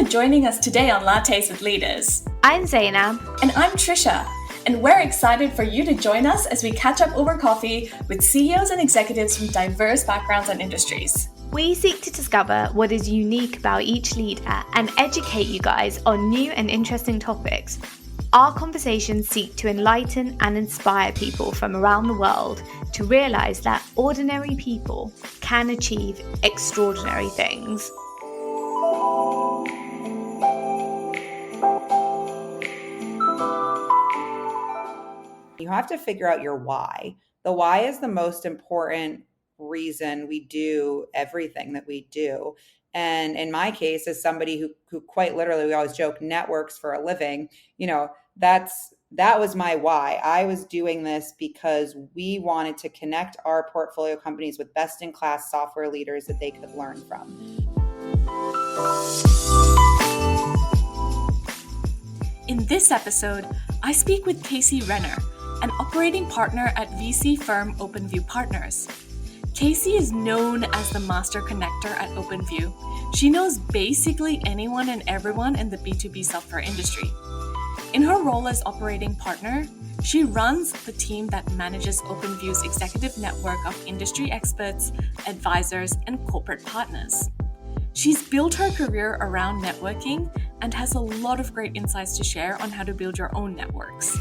joining us today on Lattes with Leaders. I'm Zainab. And I'm Trisha. And we're excited for you to join us as we catch up over coffee with CEOs and executives from diverse backgrounds and industries. We seek to discover what is unique about each leader and educate you guys on new and interesting topics. Our conversations seek to enlighten and inspire people from around the world to realize that ordinary people can achieve extraordinary things. You have to figure out your why. The why is the most important reason we do everything that we do. And in my case, as somebody who quite literally, we always joke, networks for a living, that was my why. I was doing this because we wanted to connect our portfolio companies with best-in-class software leaders that they could learn from. In this episode, I speak with Casey Renner, an operating partner at VC firm OpenView Partners. Casey is known as the master connector at OpenView. She knows basically anyone and everyone in the B2B software industry. In her role as operating partner, she runs the team that manages OpenView's executive network of industry experts, advisors, and corporate partners. She's built her career around networking and has a lot of great insights to share on how to build your own networks.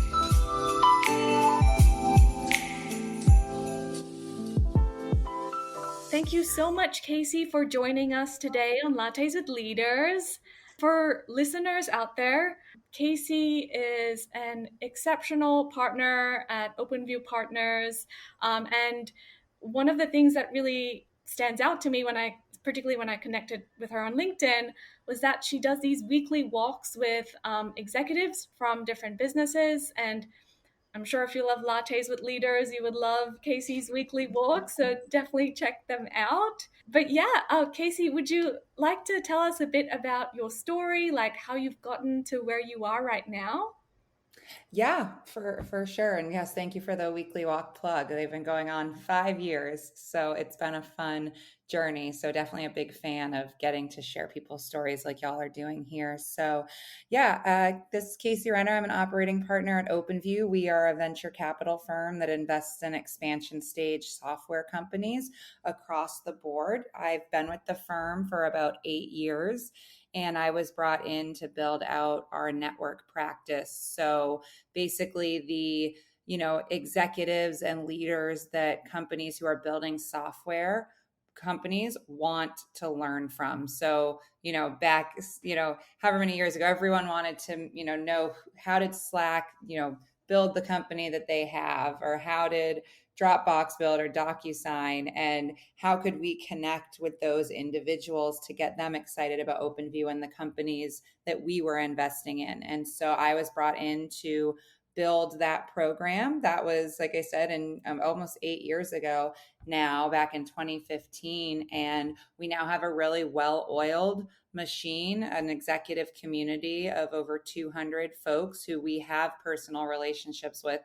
Thank you so much, Casey, for joining us today on Lattes with Leaders. For listeners out there, Casey is an exceptional partner at OpenView Partners. And one of the things that really stands out to me particularly when I connected with her on LinkedIn, was that she does these weekly walks with executives from different businesses. And I'm sure if you love Lattes with Leaders, you would love Casey's weekly walk, so definitely check them out. But yeah, Casey, would you like to tell us a bit about your story, like how you've gotten to where you are right now? Yeah, for sure. And yes, thank you for the weekly walk plug. They've been going on 5 years, so it's been a fun journey. So definitely a big fan of getting to share people's stories like y'all are doing here. So yeah, this is Casey Renner. I'm an operating partner at OpenView. We are a venture capital firm that invests in expansion stage software companies across the board. I've been with the firm for about 8 years. And I was brought in to build out our network practice. So basically the, executives and leaders that companies who are building software companies want to learn from. So, back, however many years ago, everyone wanted to, know how did Slack, build the company that they have, or how did Dropbox build or DocuSign, and how could we connect with those individuals to get them excited about OpenView and the companies that we were investing in. And so I was brought in to build that program. That was, like I said, in almost 8 years ago now, back in 2015. And we now have a really well-oiled machine, an executive community of over 200 folks who we have personal relationships with,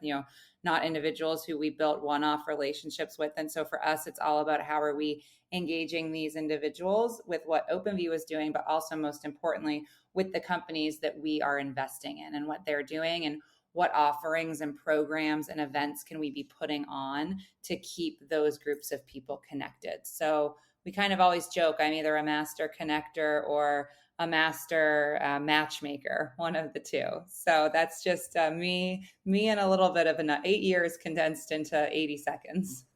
not individuals who we built one-off relationships with. And so for us, it's all about how are we engaging these individuals with what OpenView is doing, but also most importantly, with the companies that we are investing in and what they're doing, and what offerings and programs and events can we be putting on to keep those groups of people connected. So we kind of always joke, I'm either a master connector or a master matchmaker, one of the two. So that's just me and a little bit of 8 years condensed into 80 seconds.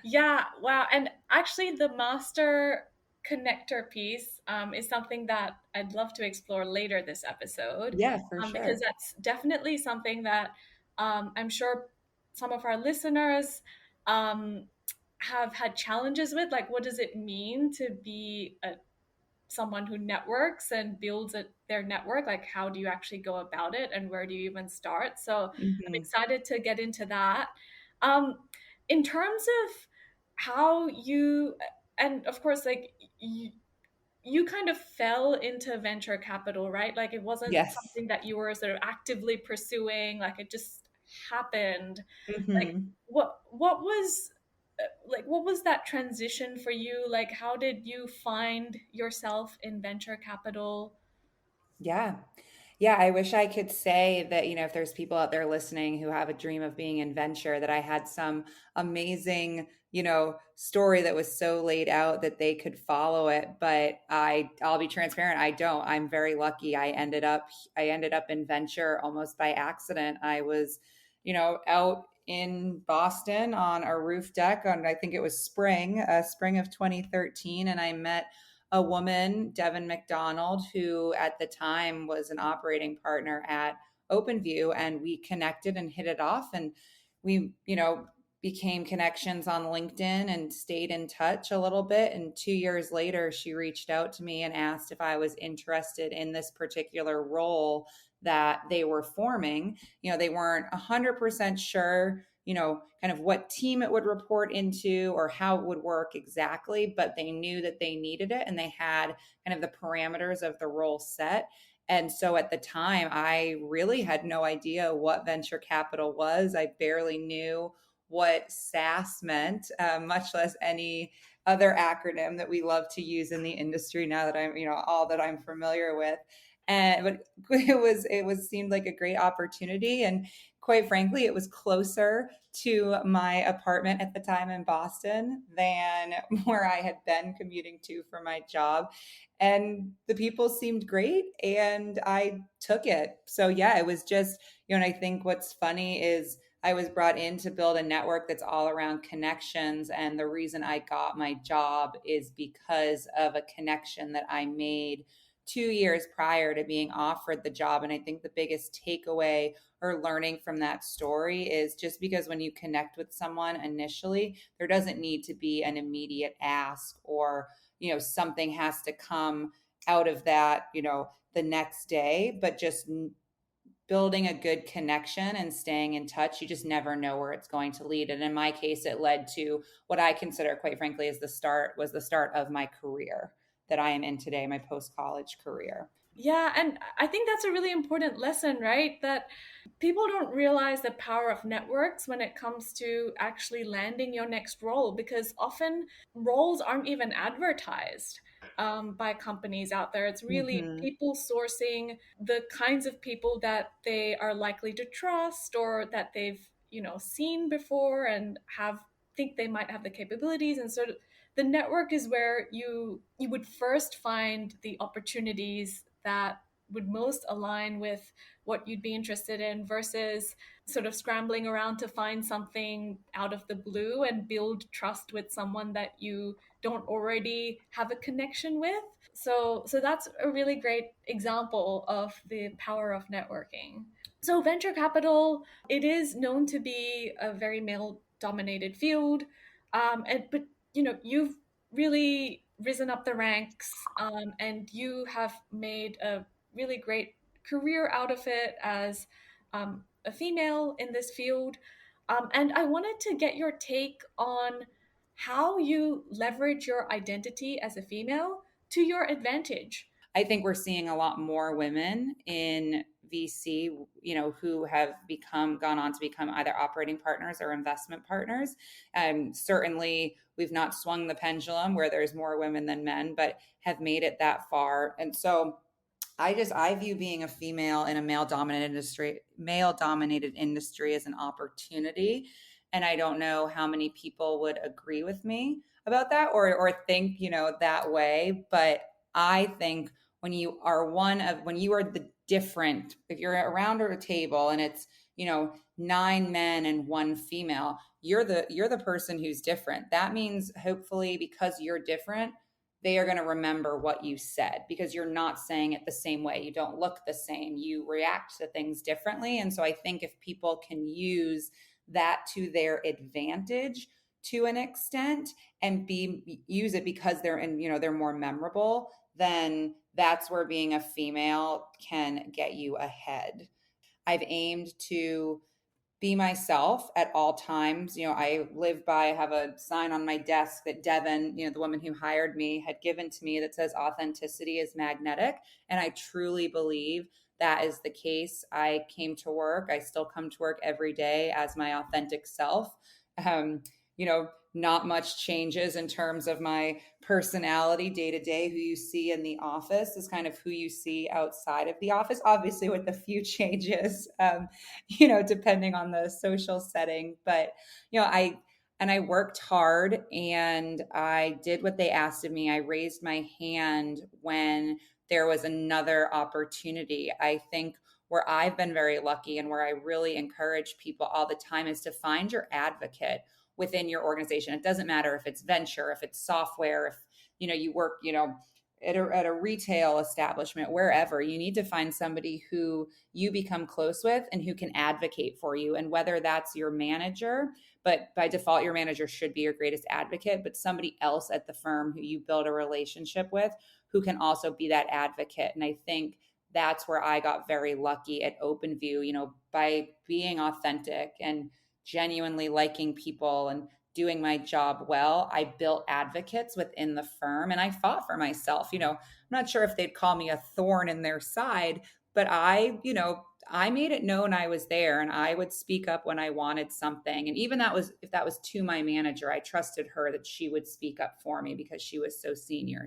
Yeah, wow. And actually the master connector piece is something that I'd love to explore later this episode. Yeah, for sure. Because that's definitely something that I'm sure some of our listeners have had challenges with. Like, what does it mean to be someone who networks and builds their network? Like, how do you actually go about it, and where do you even start? So I'm excited to get into that. In terms of how you, and of course, like you kind of fell into venture capital, right? Like it wasn't something that you were sort of actively pursuing, like it just happened. Like what was that transition for you? Like how did you find yourself in venture capital? Yeah. Yeah, I wish I could say that, if there's people out there listening who have a dream of being in venture, that I had some amazing, story that was so laid out that they could follow it. But I'll be transparent, I don't. I'm very lucky. I ended up in venture almost by accident. I was, out in Boston on a roof deck on, I think it was spring of 2013, and I met a woman, Devin McDonald, who at the time was an operating partner at OpenView, and we connected and hit it off. And we, became connections on LinkedIn and stayed in touch a little bit. And 2 years later, she reached out to me and asked if I was interested in this particular role that they were forming. They weren't 100% sure, kind of what team it would report into or how it would work exactly, but they knew that they needed it and they had kind of the parameters of the role set. And so at the time, I really had no idea what venture capital was. I barely knew what SaaS meant, much less any other acronym that we love to use in the industry now that I'm, all that I'm familiar with. And but it was seemed like a great opportunity. And quite frankly, it was closer to my apartment at the time in Boston than where I had been commuting to for my job. And the people seemed great and I took it. So yeah, it was just, and I think what's funny is I was brought in to build a network that's all around connections. And the reason I got my job is because of a connection that I made 2 years prior to being offered the job. And I think the biggest takeaway or learning from that story is just because when you connect with someone initially, there doesn't need to be an immediate ask or, something has to come out of that, the next day, but just building a good connection and staying in touch, you just never know where it's going to lead. And in my case, it led to what I consider, quite frankly, is the start of my career that I am in today, my post-college career. Yeah, and I think that's a really important lesson, right? That people don't realize the power of networks when it comes to actually landing your next role, because often roles aren't even advertised by companies out there. It's really Mm-hmm. people sourcing the kinds of people that they are likely to trust or that they've, seen before and have think they might have the capabilities. And so the network is where you would first find the opportunities that would most align with what you'd be interested in versus sort of scrambling around to find something out of the blue and build trust with someone that you don't already have a connection with. So that's a really great example of the power of networking. So venture capital, it is known to be a very male dominated field. But you've really risen up the ranks, and you have made a really great career out of it as a female in this field. And I wanted to get your take on how you leverage your identity as a female to your advantage. I think we're seeing a lot more women in VC, who have gone on to become either operating partners or investment partners. And certainly we've not swung the pendulum where there's more women than men, but have made it that far. And so I view being a female in a male dominated industry as an opportunity. And I don't know how many people would agree with me about that or think, that way. But I think when you are the different, if you're around a table and it's, 9 men and 1 female, you're the person who's different. That means hopefully because you're different, they are going to remember what you said because you're not saying it the same way. You don't look the same. You react to things differently. And so I think if people can use that to their advantage to an extent and use it because they're more memorable, then that's where being a female can get you ahead. I've aimed to be myself at all times. I have a sign on my desk that Devin, the woman who hired me, had given to me that says authenticity is magnetic. And I truly believe that is the case. I still come to work every day as my authentic self. Um, you know, not much changes in terms of my personality day to day. Who you see in the office is kind of who you see outside of the office, obviously with a few changes, depending on the social setting. But, I worked hard and I did what they asked of me. I raised my hand when there was another opportunity. I think where I've been very lucky and where I really encourage people all the time is to find your advocate within your organization. It doesn't matter if it's venture, if it's software, if you work, at a retail establishment, wherever. You need to find somebody who you become close with and who can advocate for you. And whether that's your manager, but by default, your manager should be your greatest advocate, but somebody else at the firm who you build a relationship with who can also be that advocate. And I think that's where I got very lucky at OpenView, by being authentic and genuinely liking people and doing my job well. I built advocates within the firm and I fought for myself. I'm not sure if they'd call me a thorn in their side, but I made it known I was there and I would speak up when I wanted something. And even if that was to my manager, I trusted her that she would speak up for me because she was so senior.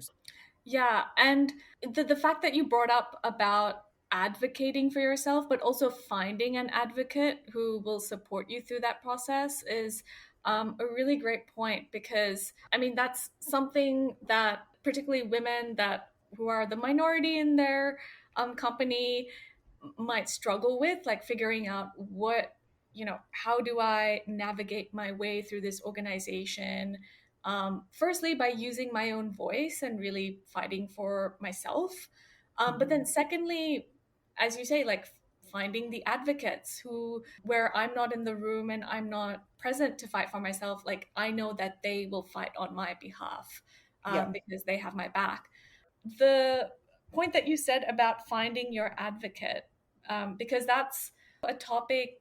Yeah, and the fact that you brought up about advocating for yourself, but also finding an advocate who will support you through that process is a really great point because I mean that's something that particularly women that who are the minority in their company might struggle with, like figuring out how do I navigate my way through this organization? Firstly, by using my own voice and really fighting for myself. But then, secondly, as you say, like finding the advocates where I'm not in the room and I'm not present to fight for myself, like I know that they will fight on my behalf Yep. because they have my back. The point that you said about finding your advocate, because that's a topic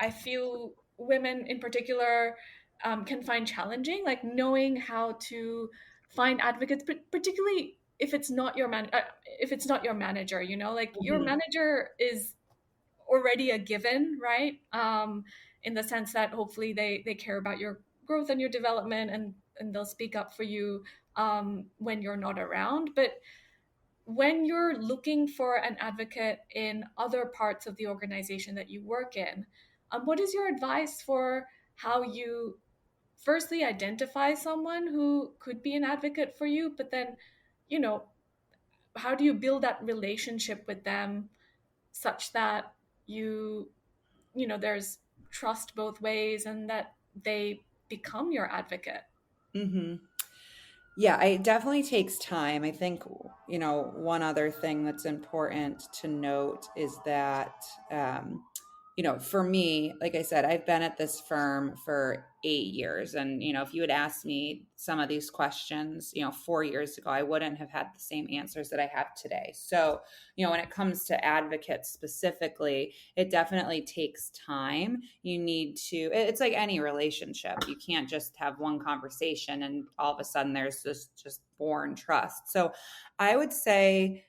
I feel women in particular can find challenging, like knowing how to find advocates, particularly if it's not if it's not your manager, like your Mhm. manager is already a given, right? In the sense that hopefully they care about your growth and your development and they'll speak up for you when you're not around. But when you're looking for an advocate in other parts of the organization that you work in, what is your advice for how you firstly identify someone who could be an advocate for you, but then, you know, how do you build that relationship with them such that there's trust both ways and that they become your advocate? Mhm. Yeah, it definitely takes time. I think, one other thing that's important to note is that, for me, like I said, I've been at this firm for 8 years. And, if you had asked me some of these questions, 4 years ago, I wouldn't have had the same answers that I have today. So, when it comes to advocates specifically, it definitely takes time. You need to, it's like any relationship. You can't just have one conversation and all of a sudden there's this just born trust. So I would say,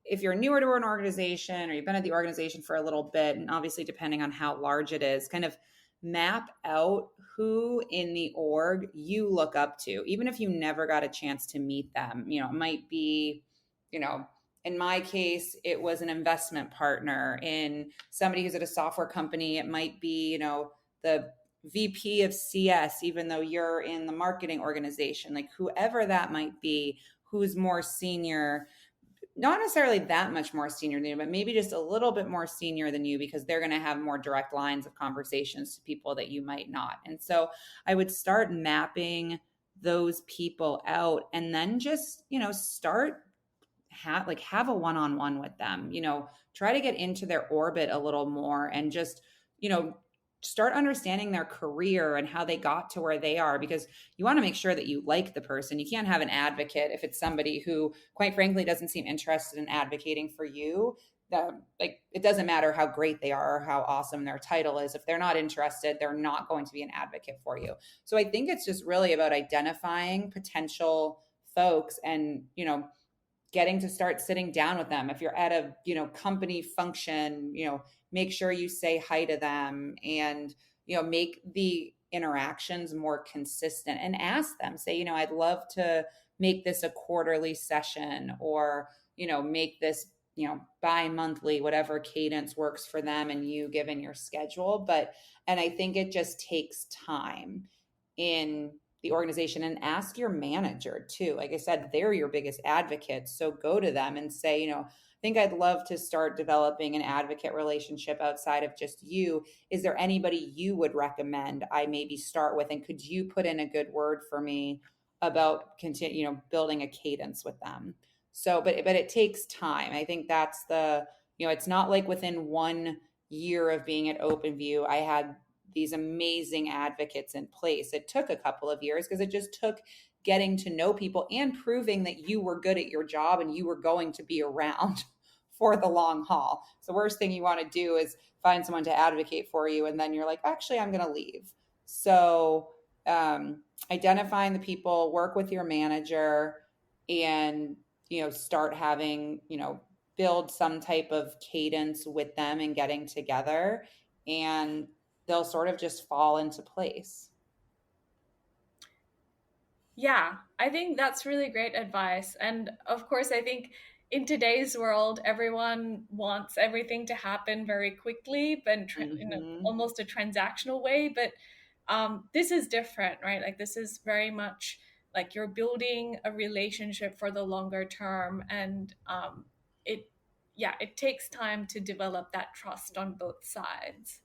if you're newer to an organization or you've been at the organization for a little bit, and obviously depending on how large it is, kind of map out who in the org you look up to, even if you never got a chance to meet them. It might be, you know, in my case, it was an investment partner. In somebody who's at a software company, it might be, the VP of CS, even though you're in the marketing organization, like whoever that might be, who's more senior, not necessarily that much more senior than you, but maybe just a little bit more senior than you because they're going to have more direct lines of conversations to people that you might not. And so I would start mapping those people out and then just, start have a one-on-one with them, try to get into their orbit a little more and just, start understanding their career and how they got to where they are, because you want to make sure that you like the person. You can't have an advocate if it's somebody who quite frankly doesn't seem interested in advocating for you. Like, it doesn't matter how great they are or how awesome their title is. If they're not interested, they're not going to be an advocate for you. So I think it's just really about identifying potential folks and, getting to start sitting down with them. If you're at a, company function, make sure you say hi to them and, make the interactions more consistent, and ask them, say, I'd love to make this a quarterly session, or, make this, bi-monthly, whatever cadence works for them and you, given your schedule. And I think it just takes time in the organization, and ask your manager too. Like I said, they're your biggest advocates. So go to them and say, I think I'd love to start developing an advocate relationship outside of just you. Is there anybody you would recommend I maybe start with? And could you put in a good word for me about building a cadence with them? So, but it takes time. I think that's it's not like within 1 year of being at OpenView, I had these amazing advocates in place. It took a couple of years, because it just took getting to know people and proving that you were good at your job and you were going to be around for the long haul. So the worst thing you want to do is find someone to advocate for you, and then you're like, actually, I'm going to leave. So identifying the people, work with your manager, and start having build some type of cadence with them and getting together, and they'll sort of just fall into place. Yeah, I think that's really great advice. And of course, I think in today's world, everyone wants everything to happen very quickly, but in almost a transactional way. But this is different, right? Like, this is very much like you're building a relationship for the longer term. And it takes time to develop that trust on both sides.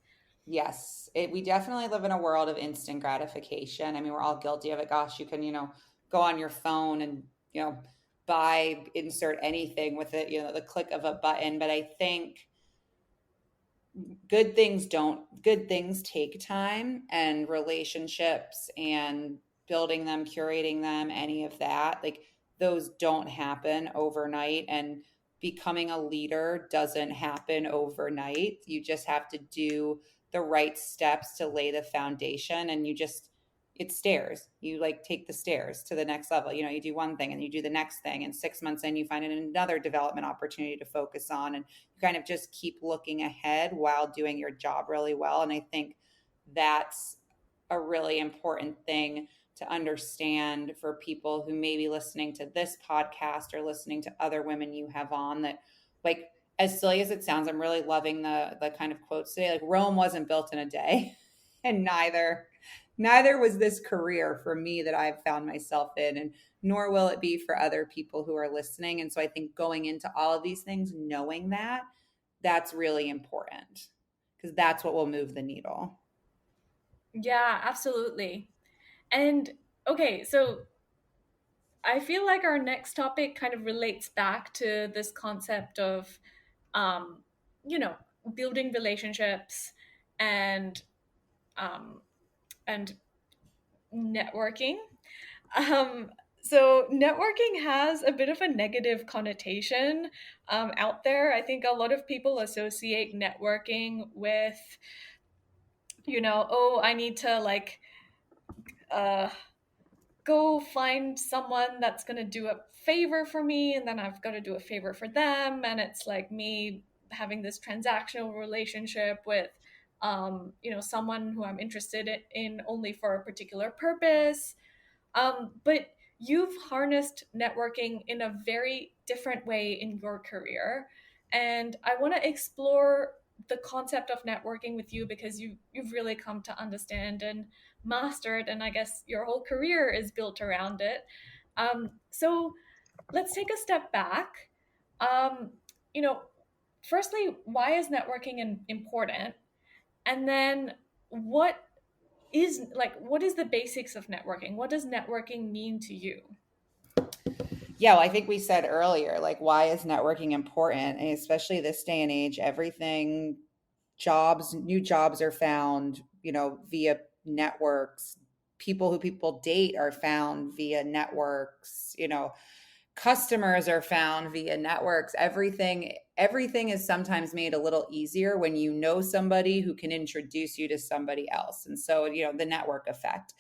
Yes, we definitely live in a world of instant gratification. I mean, we're all guilty of it. Gosh, you can, go on your phone and, buy, insert anything with it, the click of a button. But I think good things take time, and relationships and building them, curating them, any of that, like, those don't happen overnight. And becoming a leader doesn't happen overnight. You just have to do the right steps to lay the foundation, and it's stairs. You like take the stairs to the next level. You do one thing and you do the next thing, and 6 months in, you find another development opportunity to focus on, and you kind of just keep looking ahead while doing your job really well. And I think that's a really important thing to understand for people who may be listening to this podcast or listening to other women you have on, that, like, as silly as it sounds, I'm really loving the kind of quotes today. Like, Rome wasn't built in a day, and neither was this career for me that I've found myself in, and nor will it be for other people who are listening. And so I think going into all of these things, knowing that, that's really important, because that's what will move the needle. Yeah, absolutely. And okay, so I feel like our next topic kind of relates back to this concept of, um, you know, building relationships and um, and networking. Um, so networking has a bit of a negative connotation out there. I think a lot of people associate networking with, oh, I need to like uh, go find someone that's going to do a favor for me, and then I've got to do a favor for them, and it's like me having this transactional relationship with someone who I'm interested in only for a particular purpose. But you've harnessed networking in a very different way in your career, and I want to explore the concept of networking with you, because you've really come to understand and master it, and I guess your whole career is built around it. So let's take a step back. Um, you know, Firstly, why is networking important? And then what is the basics of networking? What does networking mean to you? Yeah, well, I think we said earlier, like, why is networking important? And especially this day and age, new jobs are found, via networks. People who people date are found via networks, customers are found via networks. Everything is sometimes made a little easier when you know somebody who can introduce you to somebody else. And so, the network effect.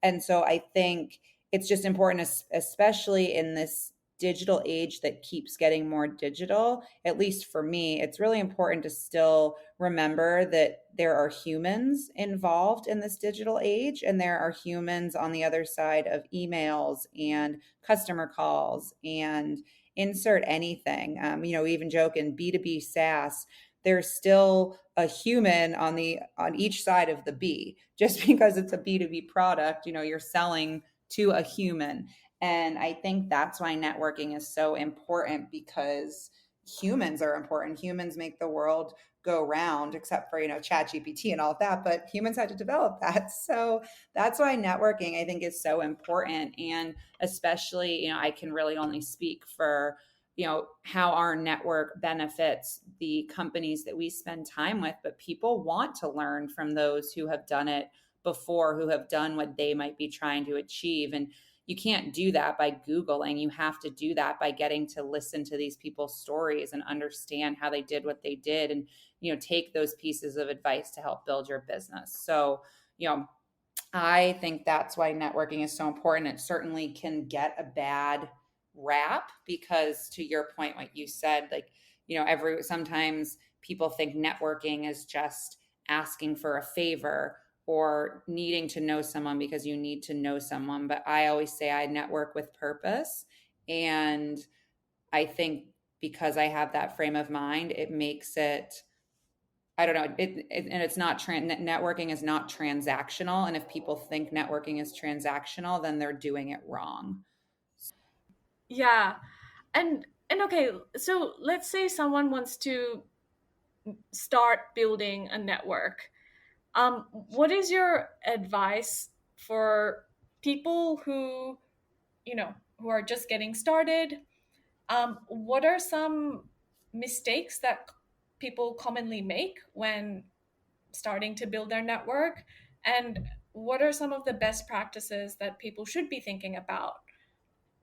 And so I think it's just important, especially in this digital age that keeps getting more digital, at least for me, it's really important to still remember that there are humans involved in this digital age, and there are humans on the other side of emails and customer calls and insert anything. We even joke in B2B SaaS, there's still a human on each side of the B. Just because it's a B2B product, you're selling to a human. And I think that's why networking is so important, because humans are important. Humans make the world go round, except for, chat GPT and all of that, but humans had to develop that. So that's why networking, I think, is so important. And especially, I can really only speak for, how our network benefits the companies that we spend time with, but people want to learn from those who have done it before, who have done what they might be trying to achieve. And you can't do that by Googling. You have to do that by getting to listen to these people's stories and understand how they did what they did, and, take those pieces of advice to help build your business. So, I think that's why networking is so important. It certainly can get a bad rap because, to your point, what you said, like, sometimes people think networking is just asking for a favor or needing to know someone because you need to know someone. But I always say I network with purpose. And I think because I have that frame of mind, it makes it, I don't know, and it's not, networking is not transactional. And if people think networking is transactional, then they're doing it wrong. Yeah. And okay, so let's say someone wants to start building a network. What is your advice for people who are just getting started? What are some mistakes that people commonly make when starting to build their network? And what are some of the best practices that people should be thinking about?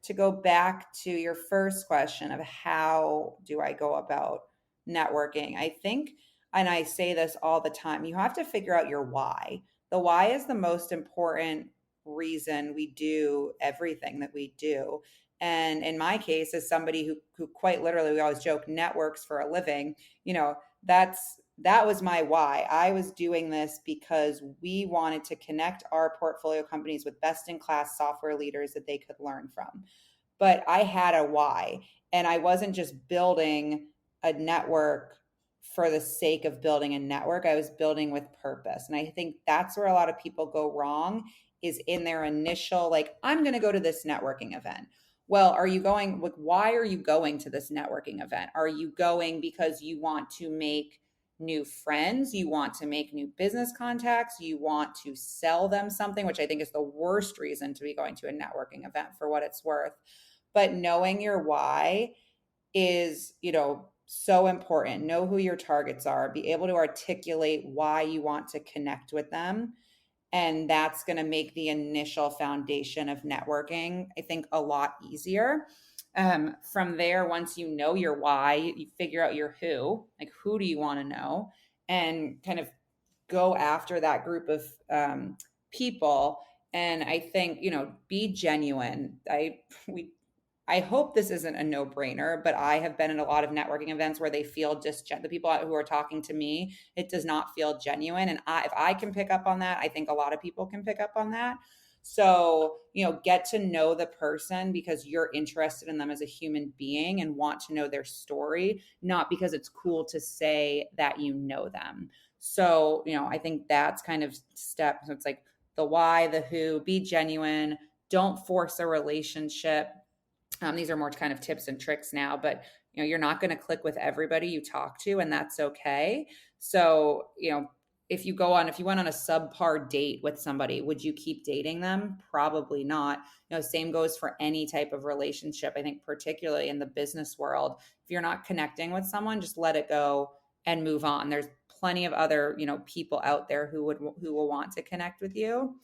To go back to your first question of how do I go about networking, I think, and I say this all the time, you have to figure out your why. The why is the most important reason we do everything that we do. And in my case, as somebody who quite literally, we always joke, networks for a living, that was my why. I was doing this because we wanted to connect our portfolio companies with best in class software leaders that they could learn from. But I had a why, and I wasn't just building a network for the sake of building a network. I was building with purpose. And I think that's where a lot of people go wrong, is in their initial, like, I'm going to go to this networking event. Well, are you going, like, why are you going to this networking event? Are you going because you want to make new friends? You want to make new business contacts? You want to sell them something, which I think is the worst reason to be going to a networking event, for what it's worth. But knowing your why is, so important. Know who your targets are, be able to articulate why you want to connect with them. And that's going to make the initial foundation of networking, I think, a lot easier. From there, once you know your why, you figure out your who, like, who do you want to know, and kind of go after that group of people. And I think, be genuine. I hope this isn't a no-brainer, but I have been in a lot of networking events where they feel just the people who are talking to me, it does not feel genuine. And if I can pick up on that, I think a lot of people can pick up on that. So, get to know the person because you're interested in them as a human being and want to know their story, not because it's cool to say that you know them. So, I think that's kind of step. So it's like the why, the who, be genuine, don't force a relationship. These are more kind of tips and tricks now, but you're not going to click with everybody you talk to, and that's okay. So, if you went on a subpar date with somebody, would you keep dating them? Probably not. Same goes for any type of relationship. I think particularly in the business world, if you're not connecting with someone, just let it go and move on. There's plenty of other, people out there who will want to connect with you.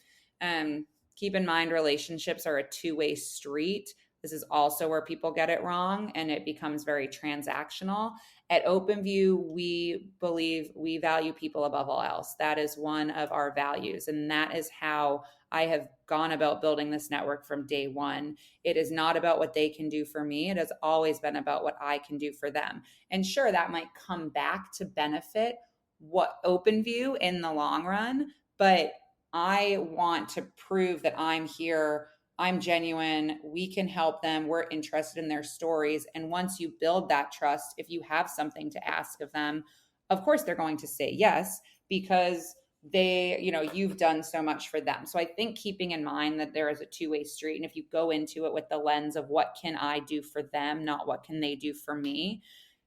Keep in mind, relationships are a two-way street. This is also where people get it wrong and it becomes very transactional. At OpenView, we believe we value people above all else. That is one of our values. And that is how I have gone about building this network from day one. It is not about what they can do for me. It has always been about what I can do for them. And sure, that might come back to benefit what OpenView in the long run, but I want to prove that I'm here, I'm genuine, we can help them, we're interested in their stories. And once you build that trust, if you have something to ask of them, of course they're going to say yes, because you've done so much for them. So I think keeping in mind that there is a two-way street, and if you go into it with the lens of what can I do for them, not what can they do for me,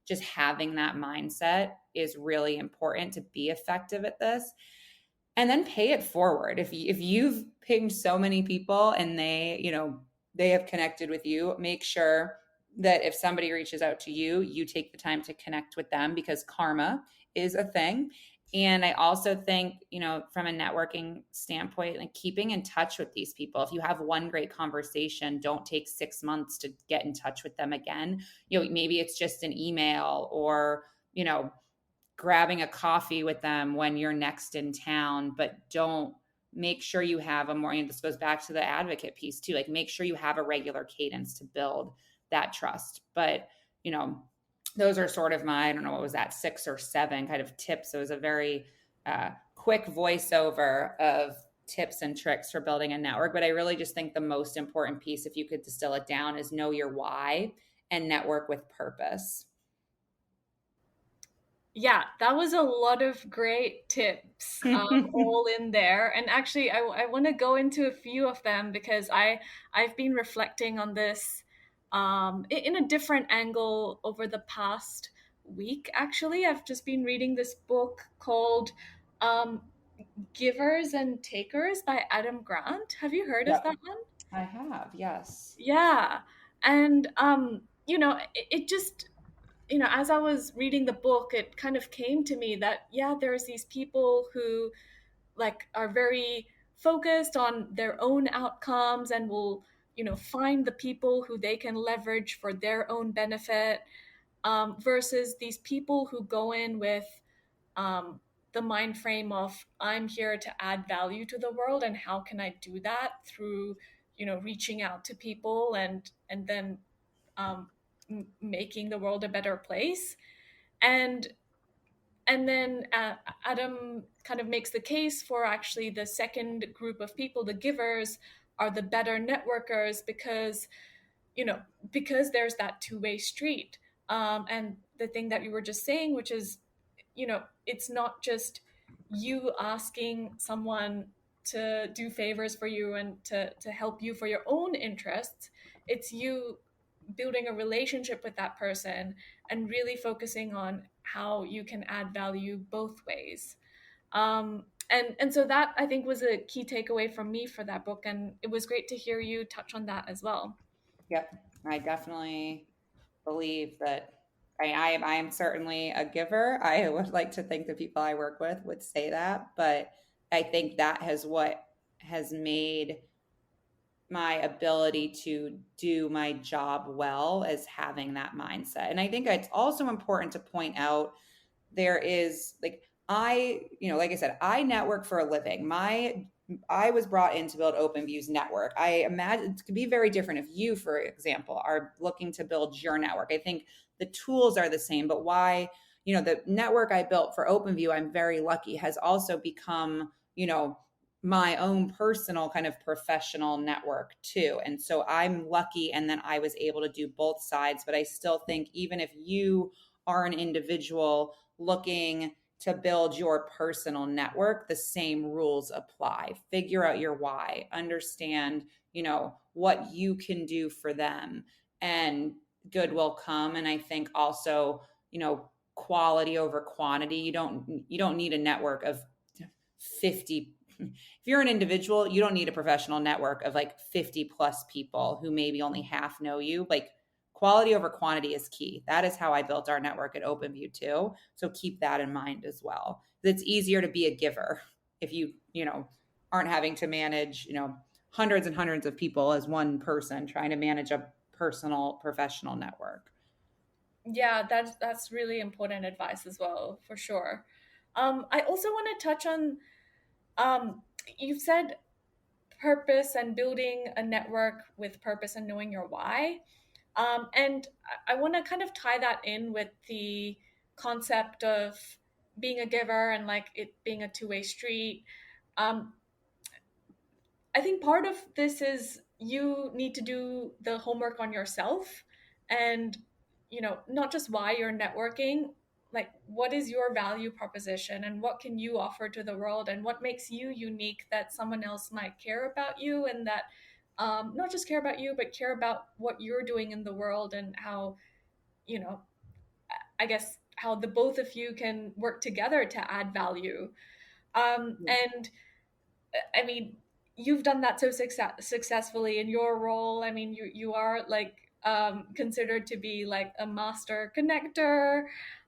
just having that mindset is really important to be effective at this. And then pay it forward. If you've pinged so many people and they have connected with you, make sure that if somebody reaches out to you, you take the time to connect with them, because karma is a thing. And I also think, from a networking standpoint, like keeping in touch with these people. If you have one great conversation, don't take 6 months to get in touch with them again. Maybe it's just an email, or, grabbing a coffee with them when you're next in town, but don't make sure you have this goes back to the advocate piece too. Like, make sure you have a regular cadence to build that trust. But, those are sort of my, I don't know, what was that, 6 or 7 kind of tips. It was a very quick voiceover of tips and tricks for building a network. But I really just think the most important piece, if you could distill it down, is know your why and network with purpose. Yeah, that was a lot of great tips, all in there. And actually, I want to go into a few of them, because I've been reflecting on this in a different angle over the past week. Actually, I've just been reading this book called um, Givers and Takers by Adam Grant. Have you heard of Yep, that one? I have. Yes. Yeah. And it just, as I was reading the book, it kind of came to me that, yeah, there's these people who like are very focused on their own outcomes and will, find the people who they can leverage for their own benefit, versus these people who go in with um, the mind frame of, I'm here to add value to the world, and how can I do that through, reaching out to people and then um, making the world a better place. And then Adam kind of makes the case for actually the second group of people, the givers, are the better networkers, because because there's that two-way street. And the thing that you were just saying, which is, it's not just you asking someone to do favors for you and to help you for your own interests. It's you building a relationship with that person and really focusing on how you can add value both ways. And so that, I think, was a key takeaway from me for that book, and it was great to hear you touch on that as well. Yep. I definitely believe that I am certainly a giver. I would like to think the people I work with would say that, but I think that what has made my ability to do my job well, as having that mindset. And I think it's also important to point out, there is like, like I said, I network for a living. I was brought in to build OpenView's network. I imagine it could be very different if you, for example, are looking to build your network. I think the tools are the same, but the network I built for OpenView, I'm very lucky, has also become, my own personal kind of professional network too. And so I'm lucky, and then I was able to do both sides. But I still think, even if you are an individual looking to build your personal network, the same rules apply. Figure out your why, understand, what you can do for them, and good will come. And I think also, quality over quantity. You don't need a network of 50. If you're an individual, you don't need a professional network of like 50 plus people who maybe only half know you. Like, quality over quantity is key. That is how I built our network at OpenView too. So keep that in mind as well. It's easier to be a giver if you aren't having to manage, hundreds and hundreds of people as one person trying to manage a personal professional network. Yeah, that's really important advice as well, for sure. I also want to touch on, um, you've said purpose and building a network with purpose and knowing your why. And I want to kind of tie that in with the concept of being a giver and like it being a two-way street. Um, I think part of this is you need to do the homework on yourself and, not just why you're networking, like what is your value proposition and what can you offer to the world and what makes you unique that someone else might care about you and that not just care about you, but care about what you're doing in the world and how, you know, I guess how the both of you can work together to add value. And I mean, you've done that so successfully in your role. I mean, you are like considered to be like a master connector.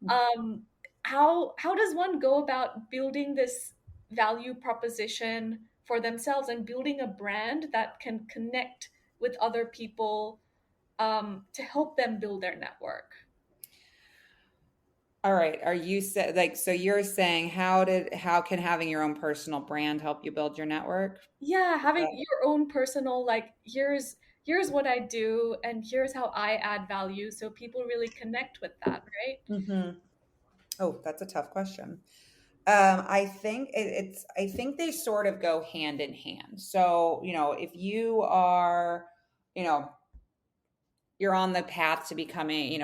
Um, how does one go about building this value proposition for themselves and building a brand that can connect with other people to help them build their network? All right. Are you like, so you're saying how can having your own personal brand help you build your network? Yeah, having your own personal, like, here's what I do and here's how I add value so people really connect with that, right? Hmm. Oh, that's a tough question. I think I think they sort of go hand in hand. So, if you are, you know, you're on the path to becoming,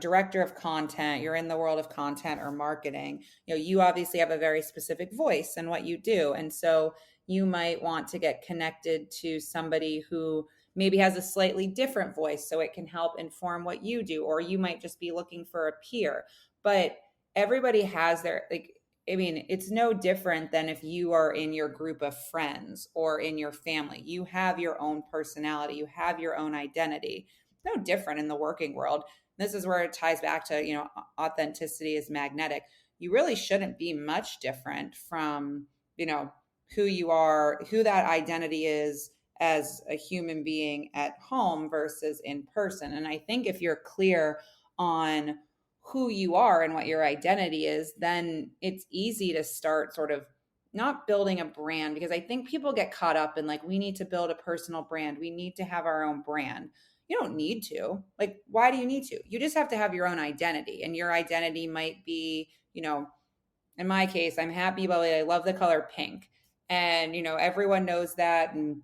director of content, you're in the world of content or marketing, you obviously have a very specific voice in what you do. And so you might want to get connected to somebody who maybe has a slightly different voice so it can help inform what you do, or you might just be looking for a peer. But everybody has their, like, I mean, it's no different than if you are in your group of friends or in your family. You have your own personality, you have your own identity. No different in the working world. This is where it ties back to, authenticity is magnetic. You really shouldn't be much different from, you know, who you are, who that identity is as a human being at home versus in person. And I think if you're clear on who you are and what your identity is, then it's easy to start sort of not building a brand, because I think people get caught up in like, we need to build a personal brand. We need to have our own brand. You don't need to. Like, why do you need to? You just have to have your own identity. And your identity might be, in my case, I'm happy about it. I love the color pink. And, everyone knows that. And,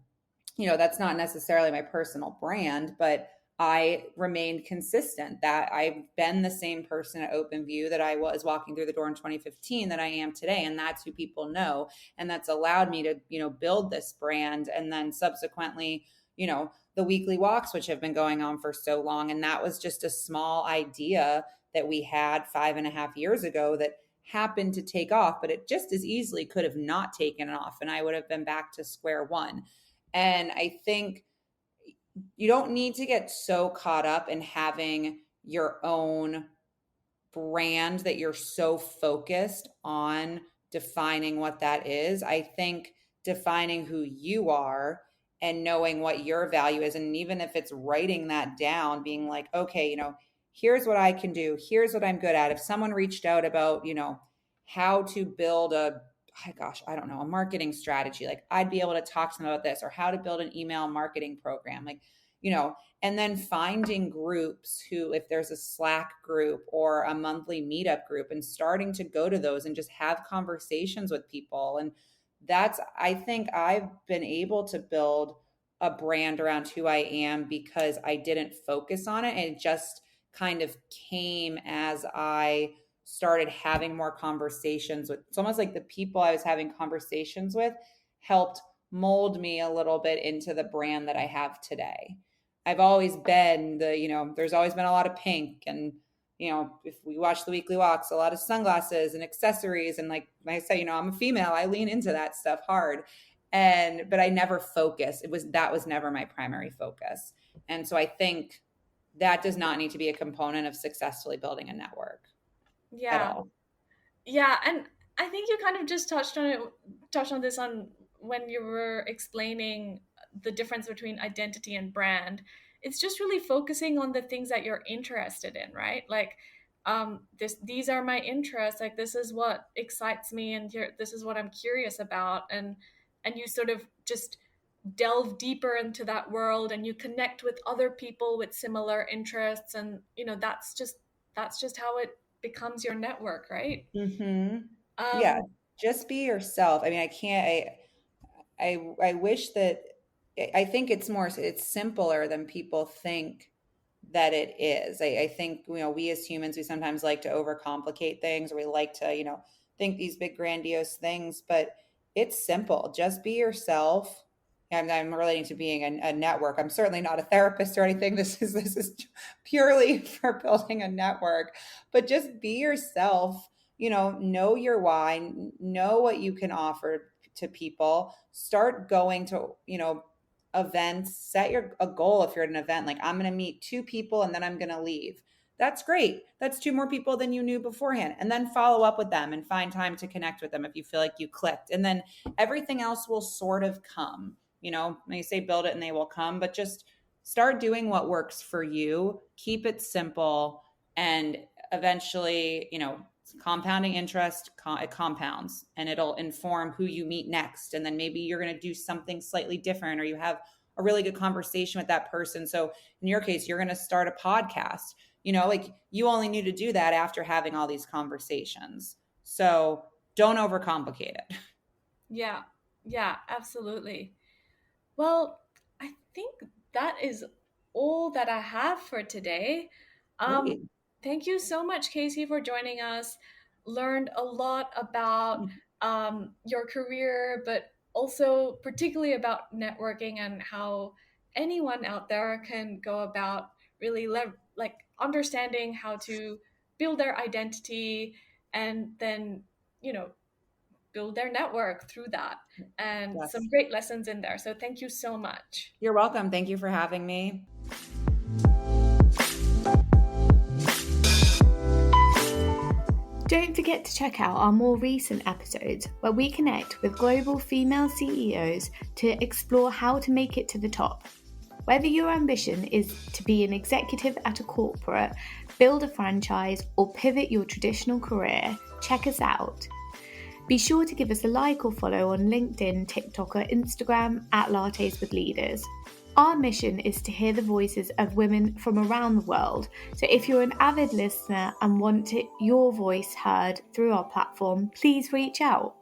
that's not necessarily my personal brand, but I remained consistent that I've been the same person at OpenView that I was walking through the door in 2015 that I am today. And that's who people know. And that's allowed me to, build this brand. And then subsequently, the weekly walks, which have been going on for so long. And that was just a small idea that we had 5.5 years ago that happened to take off, but it just as easily could have not taken off. And I would have been back to square one. And I think you don't need to get so caught up in having your own brand that you're so focused on defining what that is. I think defining who you are and knowing what your value is, and even if it's writing that down, being like, okay, here's what I can do, here's what I'm good at. If someone reached out about, how to build I don't know, a marketing strategy, like I'd be able to talk to them about this, or how to build an email marketing program, like, and then finding groups who, if there's a Slack group or a monthly meetup group, and starting to go to those and just have conversations with people. And I think I've been able to build a brand around who I am because I didn't focus on it. And it just kind of came as I started having more conversations with, it's almost like the people I was having conversations with helped mold me a little bit into the brand that I have today. I've always been there's always been a lot of pink, and, if we watch the weekly walks, a lot of sunglasses and accessories. And like I said, I'm a female, I lean into that stuff hard. But I never focused. That was never my primary focus. And so I think that does not need to be a component of successfully building a network at Yeah. all. Yeah, and I think you kind of just touched on this on when you were explaining the difference between identity and brand. It's just really focusing on the things that you're interested in, right? Like, these are my interests. Like, this is what excites me, and this is what I'm curious about, and you sort of just delve deeper into that world, and you connect with other people with similar interests, and that's just how it becomes your network, right? Mm-hmm. Yeah, um just be yourself. I mean, I can't. I wish that I think it's simpler than people think that it is. I think, we as humans, we sometimes like to overcomplicate things, or we like to, think these big grandiose things, but it's simple. Just be yourself. I'm relating to being a network. I'm certainly not a therapist or anything. This is purely for building a network, but just be yourself. Know your why, know what you can offer to people. Start going to, events. Set a goal. If you're at an event, like, I'm going to meet two people and then I'm going to leave. That's great. That's two more people than you knew beforehand. And then follow up with them and find time to connect with them if you feel like you clicked. And then everything else will sort of come. They say build it and they will come, but just start doing what works for you. Keep it simple, and eventually, compounding interest, it compounds, and it'll inform who you meet next. And then maybe you're going to do something slightly different, or you have a really good conversation with that person. So in your case, you're going to start a podcast. Like, you only need to do that after having all these conversations. So don't overcomplicate it. yeah, yeah, absolutely. Well, I think that is all that I have for today. Um, Great. Thank you so much, Casey, for joining us. Learned a lot about your career, but also particularly about networking and how anyone out there can go about really like understanding how to build their identity, and then, you know, build their network through that, and some Yes. great lessons in there. So thank you so much. You're welcome. Thank you for having me. Don't forget to check out our more recent episodes where we connect with global female CEOs to explore how to make it to the top. Whether your ambition is to be an executive at a corporate, build a franchise, or pivot your traditional career, check us out. Be sure to give us a like or follow on LinkedIn, TikTok, or Instagram at Lattes With Leaders. Our mission is to hear the voices of women from around the world. So if you're an avid listener and want your voice heard through our platform, please reach out.